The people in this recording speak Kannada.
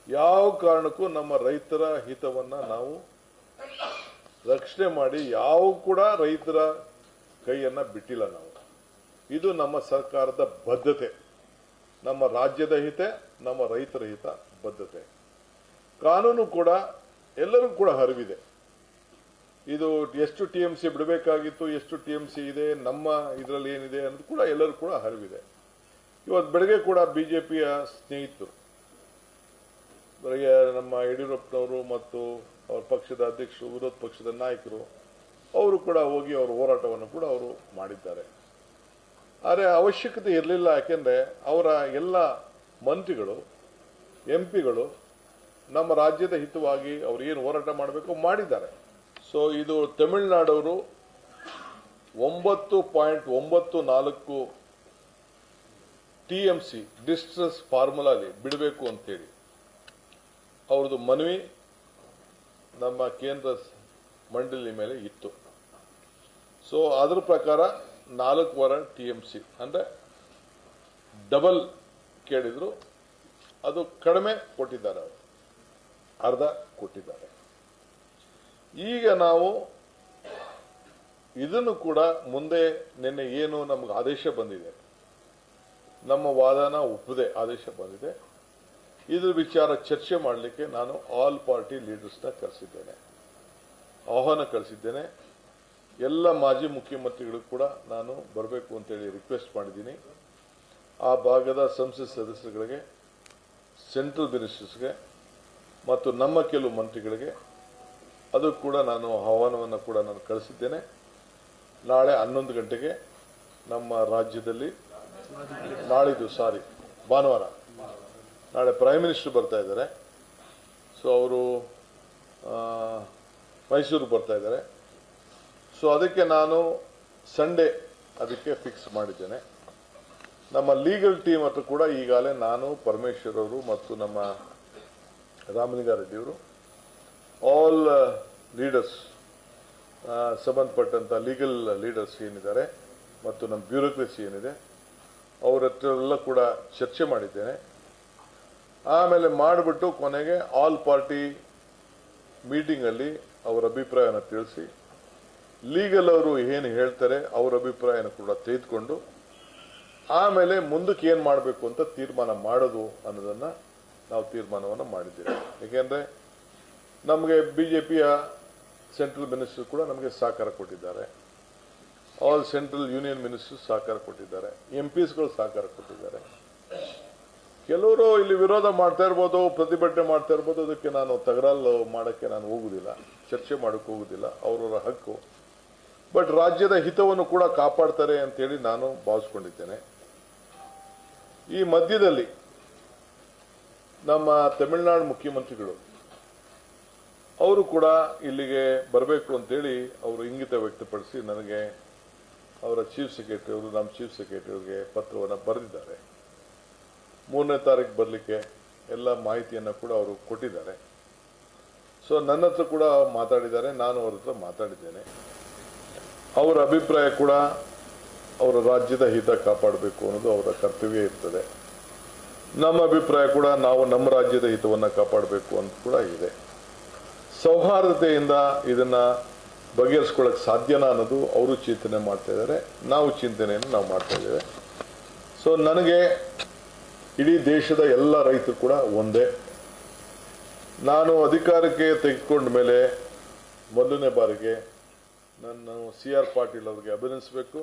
ಯಾವ ಕಾರಣಕ್ಕೂ ನಮ್ಮ ರೈತರ ಹಿತವನ್ನ ನಾವು ರಕ್ಷಣೆ ಮಾಡಿ ಯಾವ ಕೂಡ ರೈತರ ಕೈಯನ್ನ ಬಿಟ್ಟಿಲ್ಲ ನಾವು. ಇದು ನಮ್ಮ ಸರ್ಕಾರದ ಬದ್ಧತೆ, ನಮ್ಮ ರಾಜ್ಯದ ಹಿತ, ನಮ್ಮ ರೈತರ ಹಿತ ಬದ್ಧತೆ. ಕಾನೂನು ಕೂಡ ಎಲ್ಲರಿಗೂ ಕೂಡ ಅರಿವಿದೆ. ಇದು ಎಷ್ಟು ಟಿಎಂಸಿ ಬಿಡಬೇಕಾಗಿತ್ತು, ಎಷ್ಟು ಟಿಎಂಸಿ ಇದೆ, ನಮ್ಮ ಇದರಲ್ಲಿ ಏನಿದೆ ಅನ್ನೋದು ಕೂಡ ಎಲ್ಲರೂ ಕೂಡ ಅರಿವಿದೆ. ಇವತ್ತು ಬೆಳಗ್ಗೆ ಕೂಡ ಬಿಜೆಪಿಯ ಸ್ನೇಹಿತರು ಬೆಳಗ್ಗೆ ನಮ್ಮ ಯಡಿಯೂರಪ್ಪನವರು ಮತ್ತು ಅವರ ಪಕ್ಷದ ಅಧ್ಯಕ್ಷರು, ವಿರೋಧ ಪಕ್ಷದ ನಾಯಕರು ಅವರು ಕೂಡ ಹೋಗಿ ಅವರ ಹೋರಾಟವನ್ನು ಕೂಡ ಅವರು ಮಾಡಿದ್ದಾರೆ. ಆದರೆ ಅವಶ್ಯಕತೆ ಇರಲಿಲ್ಲ. ಯಾಕೆಂದರೆ ಅವರ ಎಲ್ಲ ಮಂತ್ರಿಗಳು, ಎಂಪಿಗಳು ನಮ್ಮ ರಾಜ್ಯದ ಹಿತವಾಗಿ ಅವರು ಏನು ಹೋರಾಟ ಮಾಡಬೇಕು ಮಾಡಿದ್ದಾರೆ. ಸೊ ಇದು ತಮಿಳುನಾಡವರು 9.94 ಟಿಎಂಸಿ ಡಿಸ್ಟ್ರೆಸ್ ಫಾರ್ಮುಲಾಲಿ ಬಿಡಬೇಕು ಅಂತೇಳಿ ಅವ್ರದ್ದು ಮನವಿ ನಮ್ಮ ಕೇಂದ್ರ ಮಂಡಳಿ ಮೇಲೆ ಇತ್ತು. ಸೊ ಅದರ ಪ್ರಕಾರ 4.25 ಟಿಎಂಸಿ ಅಂದರೆ ಡಬಲ್ ಕೇಳಿದ್ರು, ಅದು ಕಡಿಮೆ ಕೊಟ್ಟಿದ್ದಾರೆ, ಅವರು ಅರ್ಧ ಕೊಟ್ಟಿದ್ದಾರೆ. ಈಗ ನಾವು ಇದನ್ನು ಕೂಡ ಮುಂದೆ ನಿನ್ನೆ ಏನು ನಮಗೆ ಆದೇಶ ಬಂದಿದೆ, ನಮ್ಮ ವಾದನ ಒಪ್ಪದೆ ಆದೇಶ ಬಂದಿದೆ, ಇದ್ರ ವಿಚಾರ ಚರ್ಚೆ ಮಾಡಲಿಕ್ಕೆ ನಾನು ಆಲ್ ಪಾರ್ಟಿ ಲೀಡರ್ಸ್ನ ಕರೆಸಿದ್ದೇನೆ, ಆಹ್ವಾನ ಕಳಿಸಿದ್ದೇನೆ. ಎಲ್ಲ ಮಾಜಿ ಮುಖ್ಯಮಂತ್ರಿಗಳು ಕೂಡ ನಾನು ಬರಬೇಕು ಅಂತೇಳಿ ರಿಕ್ವೆಸ್ಟ್ ಮಾಡಿದ್ದೀನಿ. ಆ ಭಾಗದ ಸಂಸತ್ ಸದಸ್ಯರುಗಳಿಗೆ, ಸೆಂಟ್ರಲ್ ಮಿನಿಸ್ಟರ್ಸ್ಗೆ ಮತ್ತು ನಮ್ಮ ಕೆಲವು ಮಂತ್ರಿಗಳಿಗೆ ಅದು ಕೂಡ ನಾನು ಆಹ್ವಾನವನ್ನು ಕೂಡ ನಾನು ಕಳಿಸಿದ್ದೇನೆ. ನಾಳೆ 11 ಗಂಟೆಗೆ ನಮ್ಮ ರಾಜ್ಯದಲ್ಲಿ, ಭಾನುವಾರ ನಾಳೆ ಪ್ರೈಮ್ ಮಿನಿಸ್ಟರ್ ಬರ್ತಾ ಇದ್ದಾರೆ. ಸೊ ಅವರು ಮೈಸೂರಿಗೆ ಬರ್ತಾ ಇದ್ದಾರೆ. ಸೊ ಅದಕ್ಕೆ ನಾನು ಸಂಡೇ ಅದಕ್ಕೆ ಫಿಕ್ಸ್ ಮಾಡಿದ್ದೇನೆ. ನಮ್ಮ ಲೀಗಲ್ ಟೀಮ್ ಹತ್ರ ಕೂಡ ಈಗಾಗಲೇ ನಾನು, ಪರಮೇಶ್ವರ್ ಅವರು ಮತ್ತು ನಮ್ಮ ರಾಮಲಿಂಗಾರೆಡ್ಡಿಯವರು, ಆಲ್ ಲೀಡರ್ಸ್, ಸಂಬಂಧಪಟ್ಟಂಥ ಲೀಗಲ್ ಲೀಡರ್ಸ್ ಏನಿದ್ದಾರೆ ಮತ್ತು ನಮ್ಮ ಬ್ಯೂರೋಕ್ರಸಿ ಏನಿದೆ ಅವ್ರ ಹತ್ರ ಎಲ್ಲ ಕೂಡ ಚರ್ಚೆ ಮಾಡಿದ್ದೇನೆ. ಆಮೇಲೆ ಮಾಡಿಬಿಟ್ಟು ಕೊನೆಗೆ ಆಲ್ ಪಾರ್ಟಿ ಮೀಟಿಂಗಲ್ಲಿ ಅವರ ಅಭಿಪ್ರಾಯನ ತಿಳಿಸಿ, ಲೀಗಲ್ ಅವರು ಏನು ಹೇಳ್ತಾರೆ ಅವರ ಅಭಿಪ್ರಾಯನ ಕೂಡ ತೆಗೆದುಕೊಂಡು ಆಮೇಲೆ ಮುಂದಕ್ಕೆ ಏನು ಮಾಡಬೇಕು ಅಂತ ತೀರ್ಮಾನ ಮಾಡೋದು ಅನ್ನೋದನ್ನು ನಾವು ತೀರ್ಮಾನವನ್ನು ಮಾಡಿದ್ದೇವೆ. ಏಕೆಂದರೆ ನಮಗೆ ಬಿಜೆಪಿಯ ಸೆಂಟ್ರಲ್ ಮಿನಿಸ್ಟರ್ ಕೂಡ ನಮಗೆ ಸಹಕಾರ ಕೊಟ್ಟಿದ್ದಾರೆ, ಆಲ್ ಸೆಂಟ್ರಲ್ ಯೂನಿಯನ್ ಮಿನಿಸ್ಟರ್ಸ್ ಸಹಕಾರ ಕೊಟ್ಟಿದ್ದಾರೆ, ಎಂಪಿಸ್ಗಳು ಸಹಕಾರ ಕೊಟ್ಟಿದ್ದಾರೆ. ಕೆಲವರು ಇಲ್ಲಿ ವಿರೋಧ ಮಾಡ್ತಾ ಇರ್ಬೋದು, ಪ್ರತಿಭಟನೆ ಮಾಡ್ತಾ ಇರ್ಬೋದು, ಅದಕ್ಕೆ ನಾನು ತಕರಾರು ಮಾಡೋಕ್ಕೆ ನಾನು ಹೋಗುವುದಿಲ್ಲ, ಚರ್ಚೆ ಮಾಡೋಕ್ಕೆ ಹೋಗುವುದಿಲ್ಲ, ಅವರವರ ಹಕ್ಕು. ಬಟ್ ರಾಜ್ಯದ ಹಿತವನ್ನು ಕೂಡ ಕಾಪಾಡ್ತಾರೆ ಅಂತೇಳಿ ನಾನು ಭಾವಿಸ್ಕೊಂಡಿದ್ದೇನೆ. ಈ ಮಧ್ಯದಲ್ಲಿ ನಮ್ಮ ತಮಿಳುನಾಡು ಮುಖ್ಯಮಂತ್ರಿಗಳು ಅವರು ಕೂಡ ಇಲ್ಲಿಗೆ ಬರಬೇಕು ಅಂತೇಳಿ ಅವರು ಇಂಗಿತ ವ್ಯಕ್ತಪಡಿಸಿ ನನಗೆ ಅವರ ಚೀಫ್ ಸೆಕ್ರೆಟರಿ ಅವರು, ನಮ್ಮ ಚೀಫ್ ಸೆಕ್ರೆಟರಿ ಅವರಿಗೆ ಪತ್ರವನ್ನು ಬರೆದಿದ್ದಾರೆ. 3ನೇ ತಾರೀಕು ಬರಲಿಕ್ಕೆ ಎಲ್ಲ ಮಾಹಿತಿಯನ್ನು ಕೂಡ ಅವರು ಕೊಟ್ಟಿದ್ದಾರೆ. ಸೊ ನನ್ನ ಹತ್ರ ಕೂಡ ಮಾತಾಡಿದ್ದಾರೆ, ನಾನು ಅವ್ರ ಹತ್ರ ಮಾತಾಡಿದ್ದೇನೆ. ಅವರ ಅಭಿಪ್ರಾಯ ಕೂಡ ಅವರ ರಾಜ್ಯದ ಹಿತ ಕಾಪಾಡಬೇಕು ಅನ್ನೋದು ಅವರ ಕರ್ತವ್ಯ ಇರ್ತದೆ. ನಮ್ಮ ಅಭಿಪ್ರಾಯ ಕೂಡ ನಾವು ನಮ್ಮ ರಾಜ್ಯದ ಹಿತವನ್ನು ಕಾಪಾಡಬೇಕು ಅಂತ ಕೂಡ ಇದೆ. ಸೌಹಾರ್ದತೆಯಿಂದ ಇದನ್ನ ಬಗೆಹರಿಸ್ಕೊಳ್ಳೋಕೆ ಸಾಧ್ಯನಾ ಅನ್ನೋದು ಅವರು ಚಿಂತನೆ ಮಾಡ್ತಾ ಇದ್ದಾರೆ, ನಾವು ಚಿಂತನೆಯನ್ನು ನಾವು ಮಾಡ್ತಾ ಇದ್ದೇವೆ. ಸೊ ನನಗೆ ಇಡೀ ದೇಶದ ಎಲ್ಲ ರೈತರು ಕೂಡ ಒಂದೇ. ನಾನು ಅಧಿಕಾರಕ್ಕೆ ತೆಗೆದುಕೊಂಡ ಮೇಲೆ ಮೊದಲನೇ ಬಾರಿಗೆ ನಾನು CR ಪಾಟೀಲ್ ಅವರಿಗೆ ಅಭಿನಂದಿಸಬೇಕು.